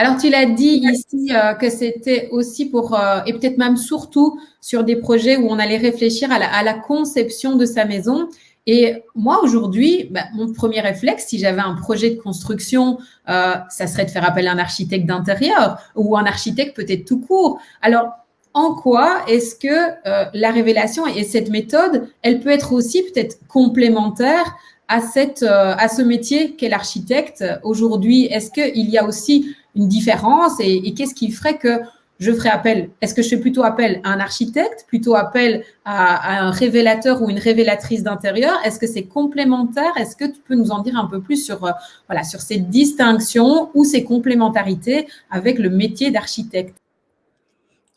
Alors, tu l'as dit ici que c'était aussi pour, et peut-être même surtout sur des projets où on allait réfléchir à la conception de sa maison. Et moi, aujourd'hui, mon premier réflexe, si j'avais un projet de construction, ça serait de faire appel à un architecte d'intérieur ou un architecte peut-être tout court. Alors, en quoi est-ce que la révélation et cette méthode, elle peut être aussi peut-être complémentaire à ce métier qu'est l'architecte aujourd'hui? Est-ce qu'il y a aussi une différence et qu'est-ce qui ferait que je ferais appel? Est-ce que je fais plutôt appel à un architecte, plutôt appel à un révélateur ou une révélatrice d'intérieur? Est-ce que c'est complémentaire? Est-ce que tu peux nous en dire un peu plus sur, voilà, sur ces distinctions ou ces complémentarités avec le métier d'architecte?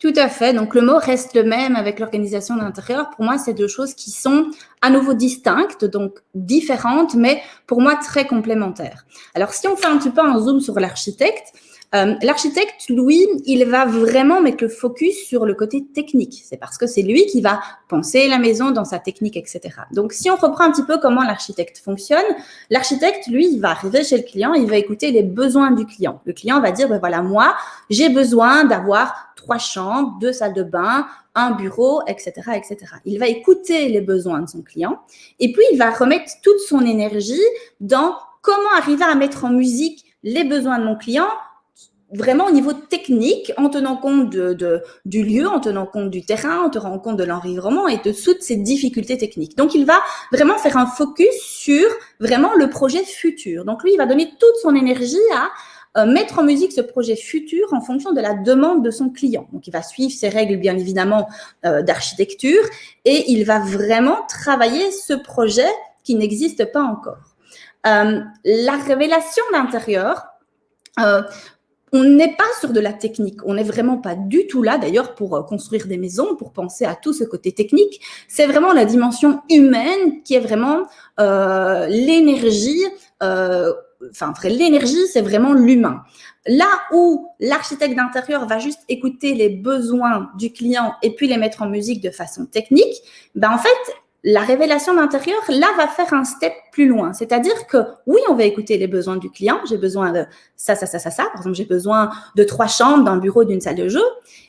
Tout à fait. Donc, le mot reste le même avec l'organisation d'intérieur. Pour moi, c'est deux choses qui sont à nouveau distinctes, donc différentes, mais pour moi très complémentaires. Alors, si on fait un petit peu un zoom sur l'architecte, lui, il va vraiment mettre le focus sur le côté technique. C'est parce que c'est lui qui va penser la maison dans sa technique, etc. Donc, si on reprend un petit peu comment l'architecte fonctionne, l'architecte, lui, il va arriver chez le client, il va écouter les besoins du client. Le client va dire, ben voilà, moi, j'ai besoin d'avoir 3 chambres, 2 salles de bain, un bureau, etc., etc. Il va écouter les besoins de son client et puis il va remettre toute son énergie dans comment arriver à mettre en musique les besoins de mon client vraiment au niveau technique, en tenant compte du lieu, en tenant compte du terrain, en tenant compte de l'environnement et de toutes ces difficultés techniques. Donc, il va vraiment faire un focus sur vraiment le projet futur. Donc, lui, il va donner toute son énergie à mettre en musique ce projet futur en fonction de la demande de son client. Donc, il va suivre ses règles, bien évidemment, d'architecture et il va vraiment travailler ce projet qui n'existe pas encore. La révélation d'intérieur, on n'est pas sur de la technique, on n'est vraiment pas du tout là d'ailleurs pour construire des maisons, pour penser à tout ce côté technique. C'est vraiment la dimension humaine qui est vraiment l'énergie. L'énergie, c'est vraiment l'humain. Là où l'architecte d'intérieur va juste écouter les besoins du client et puis les mettre en musique de façon technique, en fait, la révélation d'intérieur, là, va faire un step plus loin. C'est-à-dire que, oui, on va écouter les besoins du client. J'ai besoin de ça. Par exemple, j'ai besoin de 3 chambres, d'un bureau, d'une salle de jeu.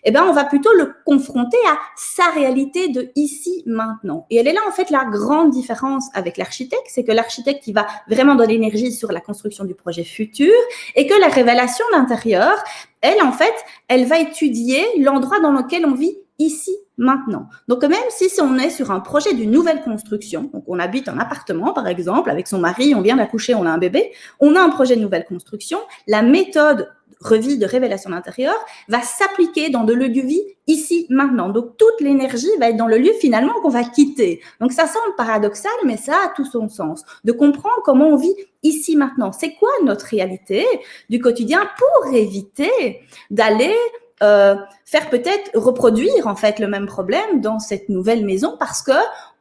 On va plutôt le confronter à sa réalité de ici, maintenant. Et elle est là, en fait, la grande différence avec l'architecte. C'est que l'architecte, il va vraiment donner l'énergie sur la construction du projet futur et que la révélation d'intérieur, elle, en fait, elle va étudier l'endroit dans lequel on vit ici, maintenant. Donc, même si on est sur un projet d'une nouvelle construction, donc on habite un appartement, par exemple, avec son mari, on vient d'accoucher, on a un bébé, on a un projet de nouvelle construction, la méthode revue de révélation d'intérieur va s'appliquer dans le lieu de vie ici, maintenant. Donc, toute l'énergie va être dans le lieu finalement qu'on va quitter. Donc, ça semble paradoxal, mais ça a tout son sens. De comprendre comment on vit ici, maintenant. C'est quoi notre réalité du quotidien pour éviter d'aller faire peut-être reproduire en fait le même problème dans cette nouvelle maison parce que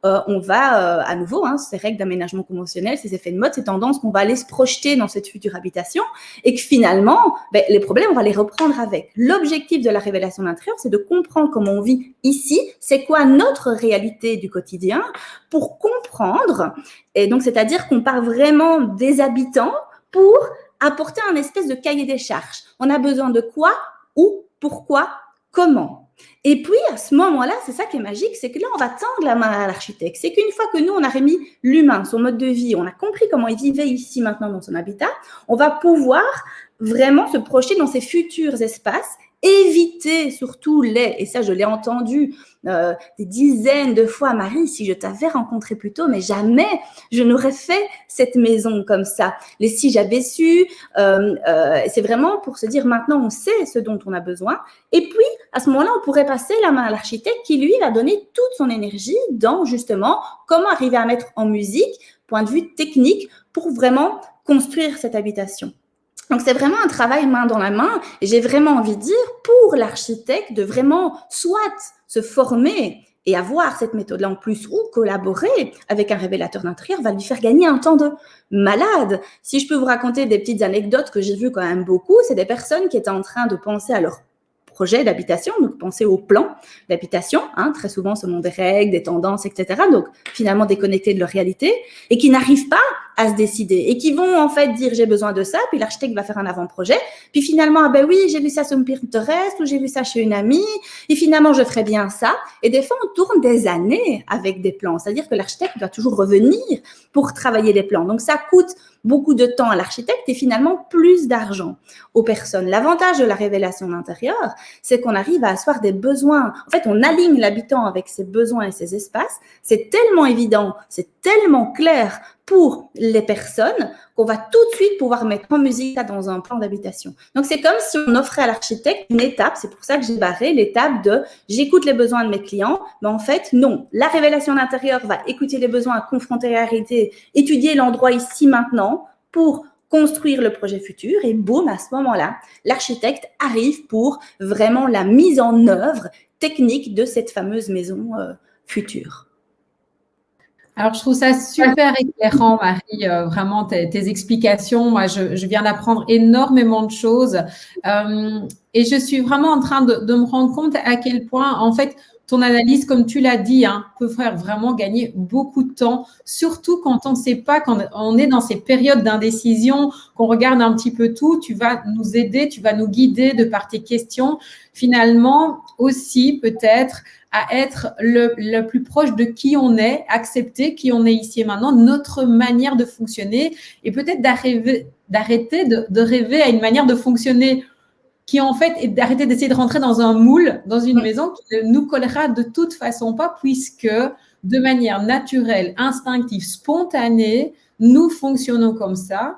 on va à nouveau, ces règles d'aménagement conventionnel, ces effets de mode, ces tendances qu'on va aller se projeter dans cette future habitation et que finalement, les problèmes, on va les reprendre avec. L'objectif de la révélation d'intérieur, c'est de comprendre comment on vit ici, c'est quoi notre réalité du quotidien pour comprendre. Et donc, c'est-à-dire qu'on part vraiment des habitants pour apporter un espèce de cahier des charges. On a besoin de quoi, où, pourquoi, comment. Et puis, à ce moment-là, c'est ça qui est magique, c'est que là, on va tendre la main à l'architecte. C'est qu'une fois que nous, on a remis l'humain, son mode de vie, on a compris comment il vivait ici, maintenant, dans son habitat, on va pouvoir vraiment se projeter dans ces futurs espaces, éviter surtout et ça, je l'ai entendu des dizaines de fois, Marie, si je t'avais rencontré plus tôt, mais jamais je n'aurais fait cette maison comme ça. Les si j'avais su, c'est vraiment pour se dire maintenant on sait ce dont on a besoin. Et puis, à ce moment-là, on pourrait passer la main à l'architecte qui, lui, va donner toute son énergie dans justement comment arriver à mettre en musique, point de vue technique, pour vraiment construire cette habitation. Donc, c'est vraiment un travail main dans la main et j'ai vraiment envie de dire pour l'architecte de vraiment soit se former et avoir cette méthode-là en plus ou collaborer avec un révélateur d'intérieur va lui faire gagner un temps de malade. Si je peux vous raconter des petites anecdotes que j'ai vues quand même beaucoup, c'est des personnes qui étaient en train de penser à leur projet d'habitation, donc penser au plan d'habitation, hein, très souvent selon des règles, des tendances, etc. Donc finalement déconnectés de leur réalité et qui n'arrivent pas à se décider et qui vont en fait dire j'ai besoin de ça, puis l'architecte va faire un avant-projet, puis finalement ah ben oui j'ai vu ça sur Pinterest ou j'ai vu ça chez une amie et finalement je ferais bien ça, et des fois on tourne des années avec des plans, c'est-à-dire que l'architecte doit toujours revenir pour travailler les plans, donc ça coûte beaucoup de temps à l'architecte et finalement plus d'argent aux personnes. L'avantage de la révélation d'intérieur, c'est qu'on arrive à asseoir des besoins. En fait, on aligne l'habitant avec ses besoins et ses espaces. C'est tellement évident, c'est tellement clair pour les personnes qu'on va tout de suite pouvoir mettre en musique ça dans un plan d'habitation. Donc, c'est comme si on offrait à l'architecte une étape. C'est pour ça que j'ai barré l'étape de j'écoute les besoins de mes clients. Mais en fait, non. La révélation d'intérieur va écouter les besoins, confronter la réalité, étudier l'endroit ici maintenant pour construire le projet futur et boum, à ce moment-là, l'architecte arrive pour vraiment la mise en œuvre technique de cette fameuse maison future. Alors, je trouve ça super éclairant, Marie, vraiment tes explications. Moi, je viens d'apprendre énormément de choses et je suis vraiment en train de me rendre compte à quel point, en fait, ton analyse, comme tu l'as dit, hein, peut faire vraiment gagner beaucoup de temps, surtout quand on ne sait pas, quand on est dans ces périodes d'indécision, qu'on regarde un petit peu tout. Tu vas nous aider, tu vas nous guider de par tes questions, finalement aussi peut-être à être le plus proche de qui on est, accepter qui on est ici et maintenant, notre manière de fonctionner et peut-être d'arrêter de rêver à une manière de fonctionner qui en fait est d'arrêter d'essayer de rentrer dans un moule, dans une maison qui ne nous collera de toute façon pas, puisque de manière naturelle, instinctive, spontanée, nous fonctionnons comme ça.